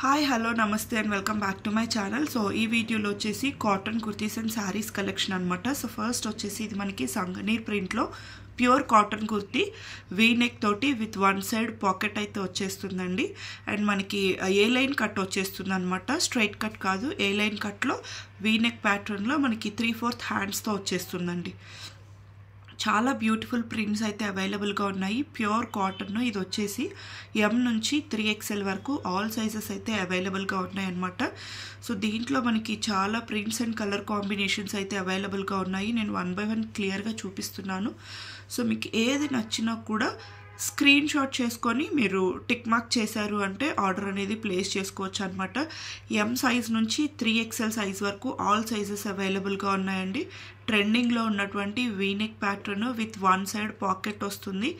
Hi hello నమస్తే and welcome back to my channel. So ఈ వీడియోలో వచ్చేసి cotton kurtis and saris collection అనమాట. సో ఫస్ట్ వచ్చేసి ఇది మనకి సంగనీర్ ప్రింట్లో pure cotton kurti V neck తోటి విత్ వన్ సైడ్ పాకెట్ అయితే వచ్చేస్తుందండి. అండ్ మనకి ఏ లైన్ కట్ వచ్చేస్తుంది అనమాట, స్ట్రైట్ కట్ కాదు, ఏ లైన్ కట్లో వీ నెక్ ప్యాటర్న్లో మనకి 3/4 హ్యాండ్స్తో వచ్చేస్తుందండి. చాలా బ్యూటిఫుల్ ప్రింట్స్ అయితే అవైలబుల్గా ఉన్నాయి. ప్యూర్ కాటన్, ఇది వచ్చేసి M నుంచి 3XL వరకు ఆల్ సైజెస్ అయితే అవైలబుల్గా ఉన్నాయన్నమాట. సో దీంట్లో మనకి చాలా ప్రింట్స్ అండ్ కలర్ కాంబినేషన్స్ అయితే అవైలబుల్గా ఉన్నాయి. నేను 1 by 1 క్లియర్గా చూపిస్తున్నాను. సో మీకు ఏది నచ్చినా కూడా స్క్రీన్ షాట్ చేసుకొని మీరు టిక్ మార్క్ చేశారు అంటే ఆర్డర్ అనేది ప్లేస్ చేసుకోవచ్చు అనమాట. M సైజ్ నుంచి 3XL సైజ్ వరకు ఆల్ సైజెస్ అవైలబుల్గా ఉన్నాయండి. ట్రెండింగ్లో ఉన్నటువంటి V-neck pattern with one side pocket వస్తుంది.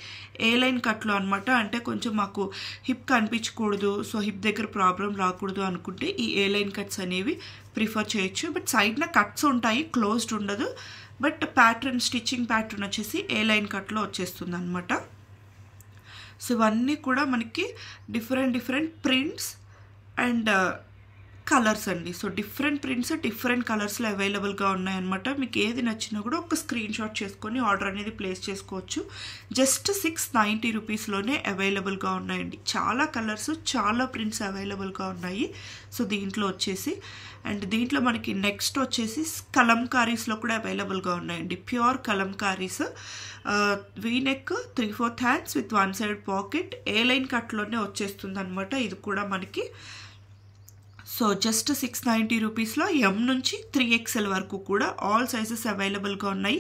ఏ లైన్ కట్లో అనమాట. అంటే కొంచెం మాకు హిప్ కనిపించకూడదు, సో హిప్ దగ్గర ప్రాబ్లం రాకూడదు అనుకుంటే ఈ ఏ లైన్ కట్స్ అనేవి ప్రిఫర్ చేయొచ్చు. బట్ సైడ్న కట్స్ ఉంటాయి, క్లోజ్డ్ ఉండదు. బట్ ప్యాటర్న్, స్టిచ్చింగ్ ప్యాటర్న్ వచ్చేసి ఏ లైన్ కట్లో వచ్చేస్తుంది అనమాట. సో ఇవన్నీ కూడా మనకి డిఫరెంట్ ప్రింట్స్ అండ్ కలర్స్ అండి. సో డిఫరెంట్ ప్రింట్స్ డిఫరెంట్ కలర్స్లో అవైలబుల్గా ఉన్నాయన్నమాట. మీకు ఏది నచ్చినా కూడా ఒక స్క్రీన్ షాట్ చేసుకొని ఆర్డర్ అనేది ప్లేస్ చేసుకోవచ్చు. జస్ట్ 690 రూపీస్లోనే అవైలబుల్గా ఉన్నాయండి. చాలా కలర్స్, చాలా ప్రింట్స్ అవైలబుల్గా ఉన్నాయి. సో దీంట్లో వచ్చేసి అండ్ దీంట్లో మనకి నెక్స్ట్ వచ్చేసి కలంకారీస్లో కూడా అవైలబుల్గా ఉన్నాయండి. Pure kalamkaris V neck 3/4 hands with one side pocket A line కట్లోనే వచ్చేస్తుంది అనమాట. ఇది కూడా మనకి సో జస్ట్ 690 రూపీస్లో M నుంచి 3XL వరకు కూడా ఆల్ సైజెస్ అవైలబుల్గా ఉన్నాయి.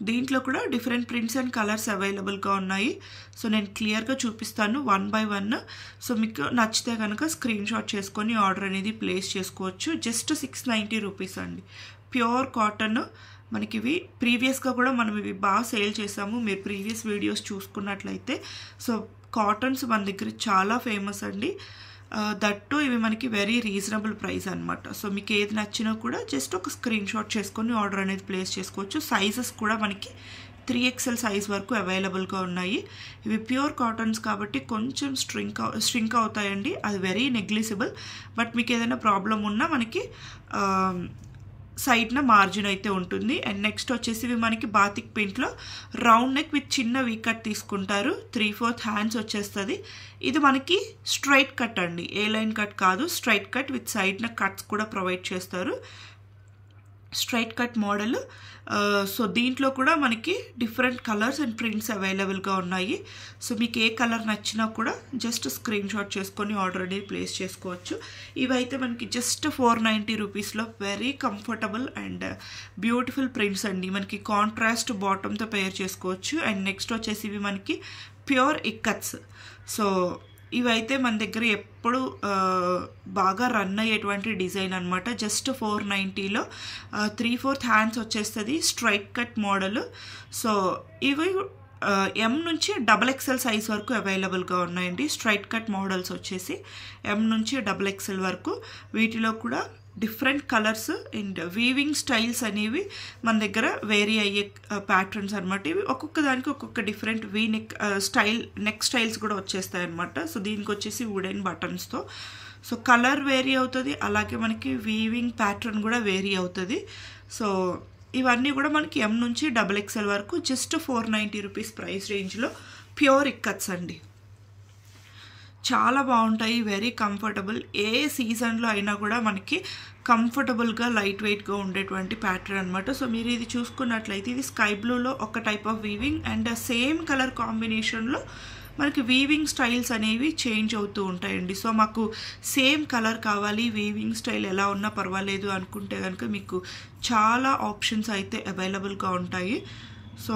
దీంట్లో కూడా డిఫరెంట్ ప్రింట్స్ అండ్ కలర్స్ అవైలబుల్గా ఉన్నాయి. సో నేను క్లియర్గా చూపిస్తాను 1 by 1. సో మీకు నచ్చితే కనుక స్క్రీన్ షాట్ చేసుకొని ఆర్డర్ అనేది ప్లేస్ చేసుకోవచ్చు. జస్ట్ 690 రూపీస్ అండి. Pure cotton. మనకి ఇవి ప్రీవియస్గా కూడా మనం ఇవి బాగా సేల్ చేసాము. మీరు ప్రీవియస్ వీడియోస్ చూసుకున్నట్లయితే సో కాటన్స్ మన దగ్గర చాలా ఫేమస్ అండి. దట్టు ఇవి మనకి వెరీ రీజనబుల్ ప్రైస్ అనమాట. సో మీకు ఏది నచ్చినా కూడా జస్ట్ ఒక స్క్రీన్ షాట్ చేసుకొని ఆర్డర్ అనేది ప్లేస్ చేసుకోవచ్చు. సైజెస్ కూడా మనకి 3XL సైజ్ వరకు అవైలబుల్గా ఉన్నాయి. ఇవి ప్యూర్ కాటన్స్ కాబట్టి కొంచెం స్ట్రింక్ అవుతాయండి. అది వెరీ నెగ్లిజిబుల్. బట్ మీకు ఏదైనా ప్రాబ్లం ఉన్నా మనకి సైడ్న మార్జిన్ అయితే ఉంటుంది. అండ్ నెక్స్ట్ వచ్చేసి ఇవి మనకి బాతిక్ ప్రింట్లో రౌండ్ నెక్ విత్ చిన్న వీ కట్ తీసుకుంటారు. 3/4 హ్యాండ్స్ వచ్చేస్తుంది. ఇది మనకి స్ట్రైట్ కట్ అండి, ఏ లైన్ కట్ కాదు, స్ట్రైట్ కట్ విత్ సైడ్న కట్స్ కూడా ప్రొవైడ్ చేస్తారు. Straight cut model. సో దీంట్లో కూడా మనకి డిఫరెంట్ కలర్స్ అండ్ ప్రింట్స్ అవైలబుల్గా ఉన్నాయి. సో మీకు ఏ కలర్ నచ్చినా కూడా జస్ట్ స్క్రీన్ షాట్ చేసుకొని ఆర్డర్ అనేది ప్లేస్ చేసుకోవచ్చు. ఇవైతే మనకి జస్ట్ 490 రూపీస్లో very comfortable and beautiful prints అండి. మనకి కాంట్రాస్ట్ బాటమ్తో పేర్ చేసుకోవచ్చు. అండ్ నెక్స్ట్ వచ్చేసి ఇవి మనకి ప్యూర్ ఇక్కత్స్. సో ఇవైతే మన దగ్గర ఎప్పుడు బాగా రన్ అయ్యేటువంటి డిజైన్ అనమాట. జస్ట్ 490లో 3/4 హ్యాండ్స్ వచ్చేస్తుంది. Straight cut model. సో ఇవి M నుంచి XXL సైజ్ వరకు అవైలబుల్గా ఉన్నాయండి. స్ట్రైట్ కట్ మోడల్స్ వచ్చేసి M నుంచి XXL వరకు. వీటిలో కూడా different colours and weaving styles అనేవి మన దగ్గర వేరీ అయ్యే ప్యాటర్న్స్ అనమాట. ఇవి ఒక్కొక్క దానికి ఒక్కొక్క different V neck style, neck styles కూడా వచ్చేస్తాయి అనమాట. సో దీనికి వచ్చేసి వుడెన్ బటన్స్తో. సో కలర్ వేరీ అవుతుంది, అలాగే మనకి వీవింగ్ ప్యాటర్న్ కూడా వేరీ అవుతుంది. సో ఇవన్నీ కూడా మనకి M నుంచి XXL వరకు జస్ట్ 490 రూపీస్ ప్రైస్ రేంజ్లో ప్యూర్ ఇక్కత్స్ అండి. చాలా బాగుంటాయి, వెరీ కంఫర్టబుల్. ఏ సీజన్లో అయినా కూడా మనకి కంఫర్టబుల్గా లైట్ వెయిట్గా ఉండేటువంటి ప్యాటర్న్ అనమాట. సో మీరు ఇది చూసుకున్నట్లయితే ఇది స్కై బ్లూలో ఒక type of weaving and same colour కాంబినేషన్లో మనకి వీవింగ్ స్టైల్స్ అనేవి చేంజ్ అవుతూ ఉంటాయండి. సో మాకు సేమ్ కలర్ కావాలి, వీవింగ్ స్టైల్ ఎలా ఉన్నా పర్వాలేదు అనుకుంటే కనుక మీకు చాలా ఆప్షన్స్ అయితే అవైలబుల్గా ఉంటాయి. సో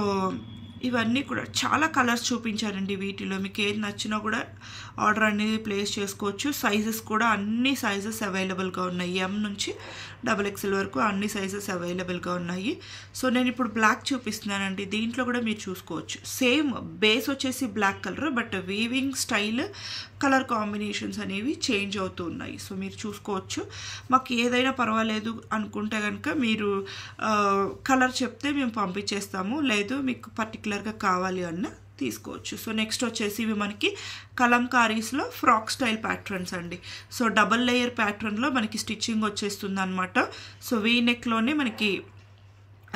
ఇవన్నీ కూడా చాలా కలర్స్ చూపించారండి. వీటిలో మీకు ఏది నచ్చినా కూడా ఆర్డర్ అనేది ప్లేస్ చేసుకోవచ్చు. సైజెస్ కూడా అన్ని సైజెస్ అవైలబుల్గా ఉన్నాయి. M నుంచి XXL వరకు అన్ని సైజెస్ అవైలబుల్గా ఉన్నాయి. సో నేను ఇప్పుడు బ్లాక్ చూపిస్తున్నానండి. దీంట్లో కూడా మీరు చూసుకోవచ్చు. సేమ్ బేస్ వచ్చేసి black colour, but weaving style, colour combinations అనేవి చేంజ్ అవుతూ ఉన్నాయి. సో మీరు చూసుకోవచ్చు. మాకు ఏదైనా పర్వాలేదు అనుకుంటే కనుక మీరు కలర్ చెప్తే మేము పంపించేస్తాము. లేదు మీకు పర్టికులర్గా కావాలి అన్న తీసుకోవచ్చు. సో నెక్స్ట్ వచ్చేసి ఇవి మనకి కలంకారీస్లో ఫ్రాక్ స్టైల్ ప్యాటర్న్స్ అండి. సో డబల్ లేయర్ ప్యాటర్న్లో మనకి స్టిచ్చింగ్ వచ్చేస్తుంది అనమాట. సో వీ నెక్లోనే మనకి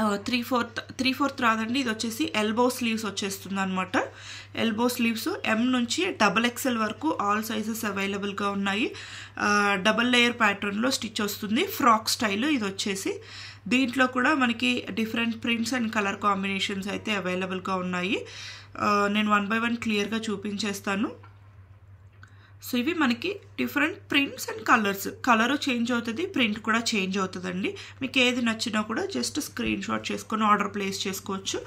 3/4 రాదండి, ఇది వచ్చేసి ఎల్బో స్లీవ్స్ వచ్చేస్తుంది అనమాట. ఎల్బో స్లీవ్స్ M నుంచి XXL వరకు ఆల్ సైజెస్ అవైలబుల్గా ఉన్నాయి. డబల్ లేయర్ ప్యాటర్న్లో స్టిచ్ వస్తుంది, ఫ్రాక్ స్టైల్ ఇది వచ్చేసి. దీంట్లో కూడా మనకి different prints and colour combinations అయితే అవైలబుల్గా ఉన్నాయి. నేను 1 by 1 క్లియర్గా చూపించేస్తాను. సో ఇవి మనకి different prints and colour change అవుతుంది, ప్రింట్ కూడా చేంజ్ అవుతుందండి. మీకు ఏది నచ్చినా కూడా జస్ట్ స్క్రీన్ షాట్ చేసుకొని ఆర్డర్ ప్లేస్ చేసుకోవచ్చు.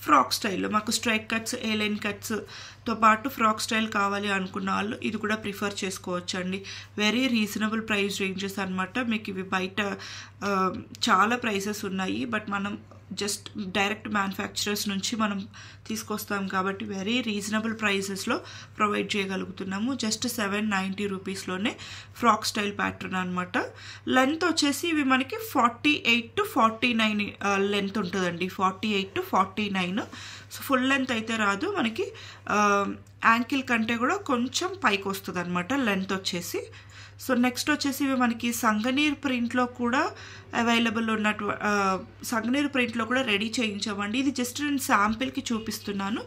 ఫ్రాక్ స్టైల్ మాకు స్ట్రైట్ కట్స్, ఏలైన్ కట్స్తో పాటు ఫ్రాక్ స్టైల్ కావాలి అనుకున్న వాళ్ళు ఇది కూడా ప్రిఫర్ చేసుకోవచ్చు అండి. వెరీ రీజనబుల్ ప్రైస్ రేంజెస్ అనమాట. మీకు ఇవి బయట చాలా ప్రైసెస్ ఉన్నాయి, బట్ మనం జస్ట్ డైరెక్ట్ మ్యానుఫ్యాక్చరర్స్ నుంచి మనం తీసుకొస్తాం కాబట్టి వెరీ రీజనబుల్ ప్రైసెస్లో ప్రొవైడ్ చేయగలుగుతున్నాము. జస్ట్ 790 రూపీస్లోనే ఫ్రాక్ స్టైల్ ప్యాటర్న్ అనమాట. లెంత్ వచ్చేసి ఇవి మనకి 48 to 49 లెంత్ ఉంటుందండి, 48 to 49. సో ఫుల్ లెంత్ అయితే రాదు మనకి, యాంకిల్ కంటే కూడా కొంచెం పైకి వస్తుంది అనమాట లెంత్ వచ్చేసి. సో నెక్స్ట్ వచ్చేసి ఇవి మనకి సంగనీర్ ప్రింట్లో కూడా అవైలబుల్ ఉన్నట్టు, సంగనీర్ ప్రింట్లో కూడా రెడీ చేయించామండి. ఇది జస్ట్ నేను శాంపిల్కి చూపిస్తున్నాను.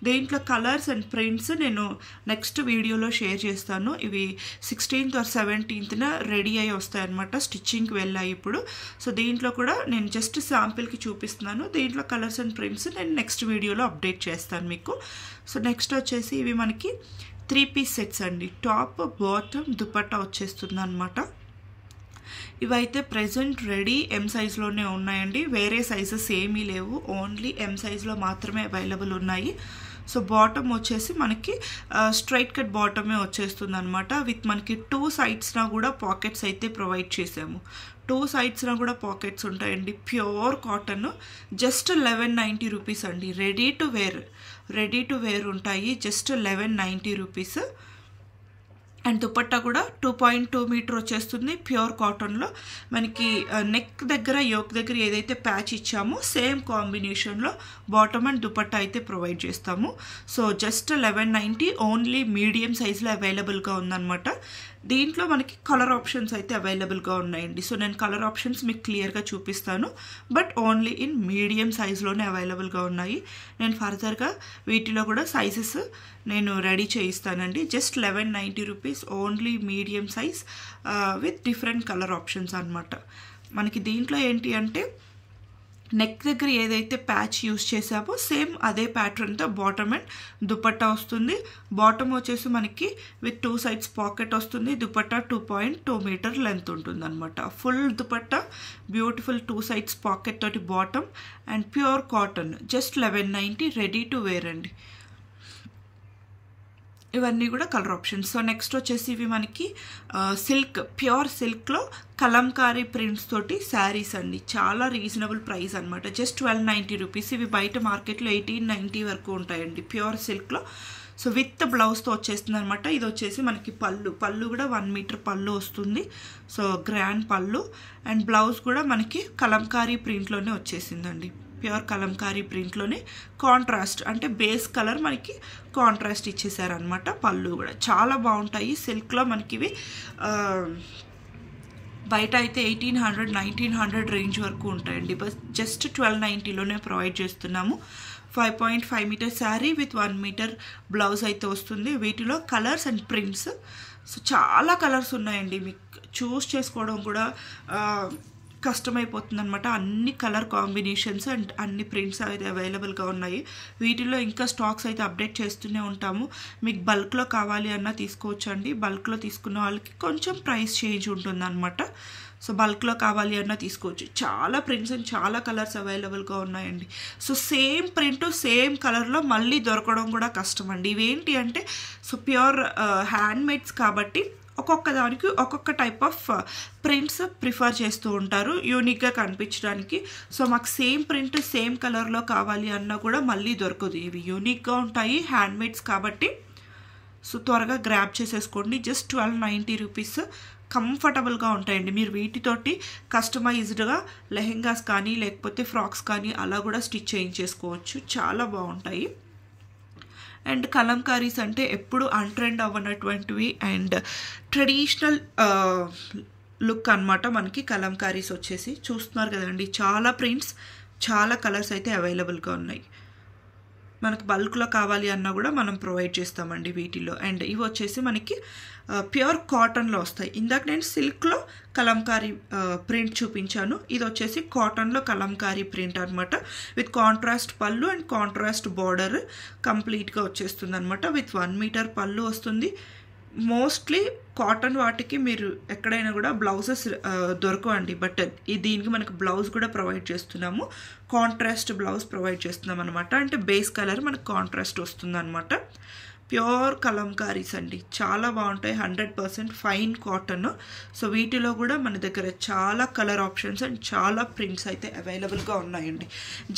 దీంట్లో కలర్స్ అండ్ ప్రింట్స్ నేను నెక్స్ట్ వీడియోలో షేర్ చేస్తాను. ఇవి 16th or 17th రెడీ అయ్యి వస్తాయన్నమాట, స్టిచ్చింగ్కి వెళ్ళాయి ఇప్పుడు. సో దీంట్లో కూడా నేను జస్ట్ శాంపిల్కి చూపిస్తున్నాను. దీంట్లో కలర్స్ అండ్ ప్రింట్స్ నేను నెక్స్ట్ వీడియోలో అప్డేట్ చేస్తాను మీకు. సో నెక్స్ట్ వచ్చేసి ఇవి మనకి 3 piece సెట్స్ అండి. టాప్, బాటమ్, దుపట్టా వచ్చేస్తుంది అనమాట. ఇవైతే ప్రెజెంట్ రెడీ M సైజ్లోనే ఉన్నాయండి, వేరే సైజెస్ ఏమీ లేవు, ఓన్లీ M సైజ్లో మాత్రమే అవైలబుల్ ఉన్నాయి. సో బాటమ్ వచ్చేసి మనకి స్ట్రైట్ కట్ బాటమే వచ్చేస్తుంది అనమాట. విత్ మనకి 2 sides కూడా పాకెట్స్ అయితే ప్రొవైడ్ చేసాము. 2 sides కూడా పాకెట్స్ ఉంటాయండి. ప్యూర్ కాటన్, జస్ట్ 1190 రూపీస్ అండి. రెడీ టు వేర్ ఉంటాయి, జస్ట్ 1190 రూపీస్. అండ్ దుపట్టా కూడా 2.2 మీటర్ వచ్చేస్తుంది ప్యూర్ కాటన్లో. మనకి నెక్ దగ్గర, యోక్ దగ్గర ఏదైతే ప్యాచ్ ఇచ్చామో సేమ్ కాంబినేషన్లో బాటమ్ అండ్ దుపట్టా అయితే ప్రొవైడ్ చేస్తాము. సో జస్ట్ 1190, ఓన్లీ మీడియం సైజ్లో అవైలబుల్గా ఉందన్నమాట. దీంట్లో మనకి కలర్ ఆప్షన్స్ అయితే అవైలబుల్గా ఉన్నాయండి. సో నేను కలర్ ఆప్షన్స్ మీకు క్లియర్గా చూపిస్తాను, బట్ ఓన్లీ ఇన్ మీడియం సైజ్లోనే అవైలబుల్గా ఉన్నాయి. నేను ఫర్దర్గా వీటిలో కూడా సైజెస్ నేను రెడీ చేయిస్తానండి. Just 1190 rupees, only medium size with different colour options అనమాట. మనకి దీంట్లో ఏంటి అంటే నెక్ దగ్గర ఏదైతే ప్యాచ్ యూస్ చేసామో సేమ్ అదే ప్యాటర్న్తో బాటమ్ అండ్ దుపట్టా వస్తుంది. బాటమ్ వచ్చేసి మనకి విత్ 2 sides పాకెట్ వస్తుంది. దుపట్టా 2.2 మీటర్ లెంత్ ఉంటుంది అనమాట. Full dupatta, beautiful 2 sides pocket తోటి bottom and pure cotton, just 1190, ready to wear అండి. ఇవన్నీ కూడా కలర్ ఆప్షన్స్. సో నెక్స్ట్ వచ్చేసి ఇవి మనకి సిల్క్, ప్యూర్ సిల్క్లో కలంకారీ ప్రింట్స్ తోటి శారీస్ అండి. చాలా రీజనబుల్ ప్రైస్ అనమాట, జస్ట్ 1290 రూపీస్. ఇవి బయట మార్కెట్లో 1890 వరకు ఉంటాయండి ప్యూర్ సిల్క్లో. సో విత్ బ్లౌజ్తో వచ్చేస్తుంది అనమాట. ఇది వచ్చేసి మనకి పళ్ళు కూడా 1 మీటర్ పళ్ళు వస్తుంది. సో గ్రాండ్ పళ్ళు, అండ్ బ్లౌజ్ కూడా మనకి కలంకారీ ప్రింట్లోనే వచ్చేసిందండి. ప్యూర్ కలంకారీ ప్రింట్లోనే కాంట్రాస్ట్, అంటే బేస్ కలర్ మనకి కాంట్రాస్ట్ ఇచ్చేసారనమాట. పళ్ళు కూడా చాలా బాగుంటాయి సిల్క్లో. మనకి ఇవి బయట అయితే 1800, 1900 రేంజ్ వరకు ఉంటాయండి, బట్ జస్ట్ 1290లోనే ప్రొవైడ్ చేస్తున్నాము. 5.5 metre sari with 1 metre blouse అయితే వస్తుంది. వీటిలో కలర్స్ అండ్ ప్రింట్స్, సో చాలా కలర్స్ ఉన్నాయండి. మీకు చూస్ చేసుకోవడం కూడా కష్టమైపోతుంది అనమాట. అన్ని కలర్ కాంబినేషన్స్ అండ్ అన్ని ప్రింట్స్ అయితే అవైలబుల్గా ఉన్నాయి. వీటిలో ఇంకా స్టాక్స్ అయితే అప్డేట్ చేస్తూనే ఉంటాము. మీకు బల్క్లో కావాలి అన్నా తీసుకోవచ్చు అండి. బల్క్లో తీసుకున్న వాళ్ళకి కొంచెం ప్రైస్ చేంజ్ ఉంటుంది అనమాట. సో బల్క్లో కావాలి అన్నా తీసుకోవచ్చు. చాలా ప్రింట్స్ అండ్ చాలా కలర్స్ అవైలబుల్గా ఉన్నాయండి. సో సేమ్ ప్రింట్ సేమ్ కలర్లో మళ్ళీ దొరకడం కూడా కష్టం అండి. ఇవేంటి అంటే సో ప్యూర్ హ్యాండ్ మేడ్స్ కాబట్టి ఒక్కొక్క దానికి ఒక్కొక్క టైప్ ఆఫ్ ప్రింట్స్ ప్రిఫర్ చేస్తూ ఉంటారు యూనిక్గా కనిపించడానికి. సో మాకు సేమ్ ప్రింట్ సేమ్ కలర్లో కావాలి అన్నా కూడా మళ్ళీ దొరకదు. ఇవి యూనిక్గా ఉంటాయి, హ్యాండ్మేడ్స్ కాబట్టి. సో త్వరగా గ్రాబ్ చేసేసుకోండి. జస్ట్ 1290 రూపీస్, కంఫర్టబుల్గా ఉంటాయండి. మీరు వీటితోటి కస్టమైజ్డ్గా లెహెంగాస్ కానీ లేకపోతే ఫ్రాక్స్ కానీ అలా కూడా స్టిచ్ చేయించేసుకోవచ్చు. చాలా బాగుంటాయి. అండ్ కలంకారీస్ అంటే ఎప్పుడు అన్ట్రెండ్ అవ్వనటువంటివి అండ్ ట్రెడిషనల్ లుక్ అనమాట మనకి కలంకారీస్ వచ్చేసి. చూస్తున్నారు కదండి, చాలా ప్రింట్స్, చాలా కలర్స్ అయితే అవైలబుల్గా ఉన్నాయి. మనకు బల్క్లో కావాలి అన్నా కూడా మనం ప్రొవైడ్ చేస్తామండి వీటిలో. అండ్ ఇవి వచ్చేసి మనకి ప్యూర్ కాటన్లో వస్తాయి. ఇందాక నేను సిల్క్లో కలంకారీ ప్రింట్ చూపించాను, ఇది వచ్చేసి కాటన్లో కలంకారీ ప్రింట్ అనమాట. విత్ కాంట్రాస్ట్ పళ్ళు అండ్ కాంట్రాస్ట్ బార్డర్ కంప్లీట్గా వచ్చేస్తుంది అనమాట. విత్ 1 మీటర్ పళ్ళు వస్తుంది. మోస్ట్లీ కాటన్ వాటికి మీరు ఎక్కడైనా కూడా బ్లౌజెస్ దొరకవండి, బట్ దీనికి మనకు బ్లౌజ్ కూడా ప్రొవైడ్ చేస్తున్నాము. కాంట్రాస్ట్ బ్లౌజ్ ప్రొవైడ్ చేస్తున్నాం అనమాట. అంటే బేస్ కలర్ మనకు కాంట్రాస్ట్ వస్తుంది అనమాట. ప్యూర్ కలంకారీస్ అండి, చాలా బాగుంటాయి. 100% ఫైన్ కాటన్. సో వీటిలో కూడా మన దగ్గర చాలా కలర్ ఆప్షన్స్ అండ్ చాలా ప్రింట్స్ అయితే అవైలబుల్గా ఉన్నాయండి.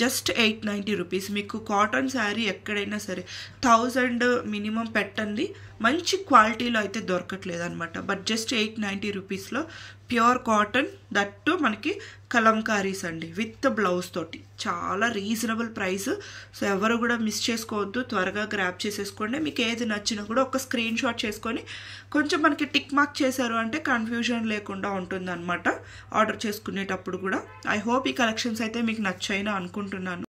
Just 890 rupees. మీకు కాటన్ శారీ ఎక్కడైనా సరే 1000 మినిమం పెట్టండి, మంచి క్వాలిటీలో అయితే దొరకట్లేదు అనమాట. బట్ జస్ట్ 890 రూపీస్లో ప్యూర్ కాటన్, దట్టు మనకి కలంకారీస్ అండి విత్ బ్లౌజ్ తోటి. చాలా రీజనబుల్ ప్రైస్. సో ఎవరు కూడా మిస్ చేసుకోవద్దు, త్వరగా గ్రాప్ చేసేసుకోండి. మీకు ఏది నచ్చినా కూడా ఒక స్క్రీన్ షాట్ చేసుకొని కొంచెం మనకి టిక్ మార్క్ చేశారు అంటే కన్ఫ్యూజన్ లేకుండా ఉంటుంది అనమాట ఆర్డర్ చేసుకునేటప్పుడు కూడా. ఐ హోప్ ఈ కలెక్షన్స్ అయితే మీకు నచ్చాయని అనుకుంటున్నాను.